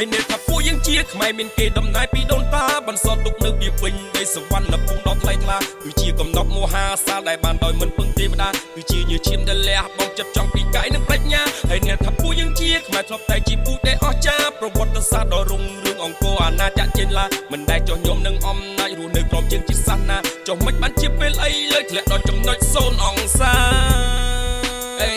ហើយអ្នកថាពួកយើងជាខ្មែរមានគេដំណើរពីដូនតាបន្សល់ទុកនៅពីវិញនៃសវណ្ណភូមិដ៏ថ្លៃថ្លាគឺជាកំណប់មហាសាលដែលបានដោយមិនពឹងទេវតាគឺជាញើសឈាមដែលលះបង់ចិត្តចង់ពីកាយនិងប្រាជ្ញាហើយអ្នកថាពួកយើងជាខ្មែរធ្លាប់តែជាពូជដែលអស្ចារ្យប្រវត្តិសាស្ត្រដ៏រុងរឿងអង្គរអាណាចក្រចេនឡាមិនដែលចោះញោមនឹងអំណាចរស់នៅក្រោមជើងជាសាសនាចុះមិនបានជាពេលអីលើកធ្លាក់ដល់ចំណុច0អង្សាអេ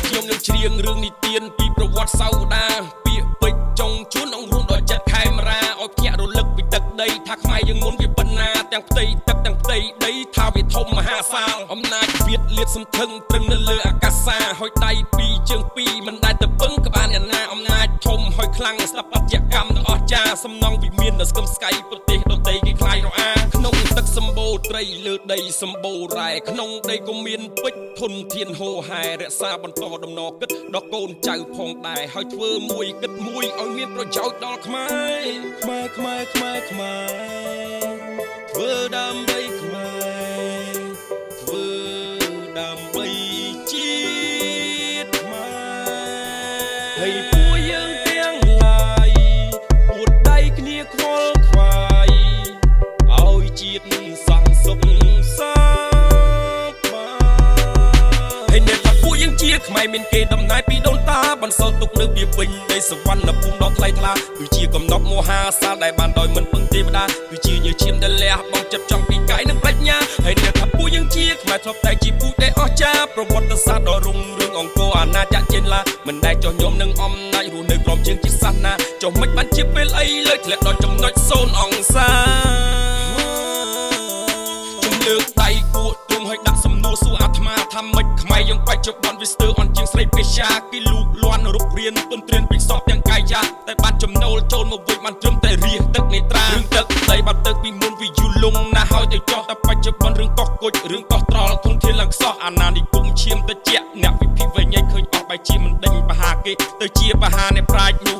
ខ្ញុំនឹងច្រៀងរឿងនិទានពីប្រវត្តិសាវតាពាក្យពេចចុងជួនអង្គរួមដល់ចិត្តខេមរាឲ្យភ្ញាក់រលឹកពីទឹកដីថាខ្មែរយើងមុនវាប៉ុណ្ណាទាំងផ្ទៃទឹកទាំងផ្ទៃដីថាវាធំមហាសាលអំណាចវាលាតសំថឹងត្រឹងនៅលើអាកាសាហើយដៃពីរជើងពីរមិនដែលទៅពឹងក្បាលអ្នកណាអំណាចធំហើយខ្លាំងស្ថាបត្យកម្មដ៏អស្ចារ្យសំណង់វិមានដ៏ស្គមស្កៃប្រទេសដទៃគេខ្លាយរអាក្នុងទឹកសម្បូរត្រីលើដីសម្បូររ៉ែក្នុងដីក៏មានពេជ្រធនធានហូរហែរក្សាបន្តដំណគិតដល់កូនចៅផងដែរហើយធ្វើមួយគិតមួយឲ្យមានប្រយោជន៍ដល់ខ្មែរធ្វើដើម្បីខ្មែរធ្វើដើម្បីជាតិខ្មែរហើយពួកយើងទាំងឡាយពួតដៃគ្នាខ្វល់ខ្វាយឲ្យជាតិសង្ឃសុខសាហើយអ្នកថាពួកយើងជាខ្មែរមានគេដំណើរពីដូនតាបន្សល់ទុកនៅពីវិញនៃសវណ្ណភូមិដ៏ថ្លៃថ្លាគឺជាកំណប់មហាសាលដែលបានដោយមិនពឹងទេវតាគឺជាញើសឈាមដែលលះបង់ចិត្តចង់ពីកាយនិងប្រាជ្ញាហើយអ្នកថាពួកយើងជាខ្មែរធ្លាប់តែជាពូជដែលអស្ចារ្យប្រវត្តិសាស្ត្រដ៏រុងរឿងអង្គរអាណាចក្រចេនឡាមិនដែលចោះញោមនឹងអំណាចរស់នៅក្រោមជើងជាសាសនាចុះមិនបានជាពេលអីលើកធ្លាក់ដល់ចំណុច0អង្សាជំលើកដៃគួរទុំឲ្យដាក់សំណួរសួរអាត្មាថាម៉េចខ្មែរយើងបច្ចុប្បន្នវាស្ទើរអន់ជាងស្រីពេជ្រាគេលូកលាន់រុករៀនទុនត្រៀនពីសពទាំងកាយាតែបានចំណូលចូលមកវិញបានត្រឹមតែរាទឹកនេត្រារឿងទឹកដីបាត់ទឹកពីមុនវាយូរលងណាស់ហើយទៅចោះតែបច្ចុប្បន្នរឿងកោះគុជរឿងកោះត្រល់ធនធានឡើងខ្សោះអាណានិគមឈាមតិចអ្នកវិភាគវិញឃើញអស់បែជាមិនដេញបហាគេទៅជាបហានៃប្រាជ្ញនោះ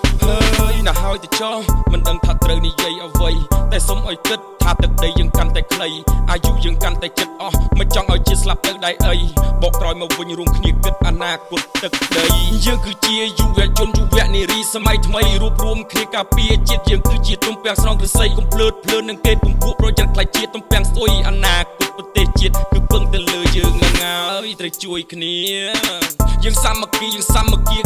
ហើយណាស់ហើយទៅចោះមិនដឹងថាត្រូវនិយាយអ្វីតែសុំឲ្យគិតថាទឹកដីយើងកាន់តែខ្លីអាយុយើងកាន់តែជិតអស់មិនចង់ឲ្យជាស្លាប់ទៅដៃអីបកក្រោយមកវិញរួមគ្នាគិតអនាគតទឹកដីយើងគឺជាយុវជនយុវនារីសម័យថ្មីរួបរวมគ្នាការពារជាតិយើងគឺជាទំពាំងស្រង់ឫស្សីកុំភ្លើតភ្លើននឹងគេពំពួកប្រយ័ត្នខ្លាចជាទំពាំងស្អុយអនាគតប្រទេសជាតិគឺពឹងទៅលើយើងហ្នឹងហើយត្រូវជួយគ្នាយើងសាមគ្គី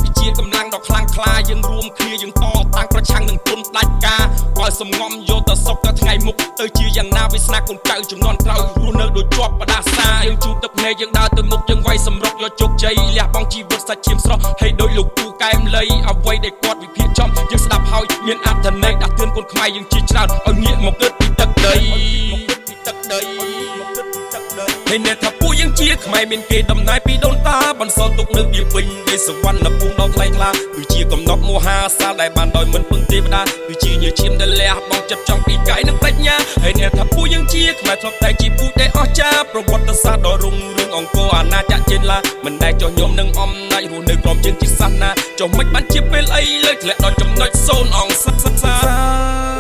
គឺជាកម្លាំងដ៏ខ្លាំងក្លាយើងរួមគ្នាយើងតតាំងប្រឆាំងនឹងទុនដាច់ការបើសំងំយកទៅសុកទៅថ្ងៃមុខទៅជាយ៉ាងណាវាស្នាកូនចៅចំនួនក្រោយរស់នៅដូចជាប់បដាសាយើងជួបទឹកភ្នែកយើងដើរទៅមុខយើងវាយសម្រុកយកជោគជ័យលះបង់ជីវិតសាច់ឈាមស្រស់ហើយដោយលោកទូកែមលីអ្វីដែលគាត់វិភាគចំយើងស្ដាប់ហើយមានអត្ថន័យដាក់ទឿនកូនខ្មែរយើងជាច្រើនឲ្យងាកមកគិតពីទឹកដីហើយអ្នកថាពួកយើងជាខ្មែរមានគេដំណើរពីដូនតាបន្សល់ទុកនៅពីវិញនៃសវណ្ណភូមិដ៏ថ្លៃថ្លាគឺជាកំណប់មហាសាលដែលបានដោយមិនពឹងទេវតាគឺជាញើសឈាមដែលលះបង់ចិត្តចង់ពីកាយនិងប្រាជ្ញាហើយអ្នកថាពួកយើងជាខ្មែរធ្លាប់តែជាពូជដែលអស្ចារ្យប្រវត្តិសាស្ត្រដ៏រុងរឿងអង្គរអាណាចក្រចេនឡាមិនដែលចោះញោមនឹងអំណាចរស់នៅក្រោមជើងជាសាសនាចុះមិនបានជាពេលអីលើកធ្លាក់ដល់ចំណុច0អង្សា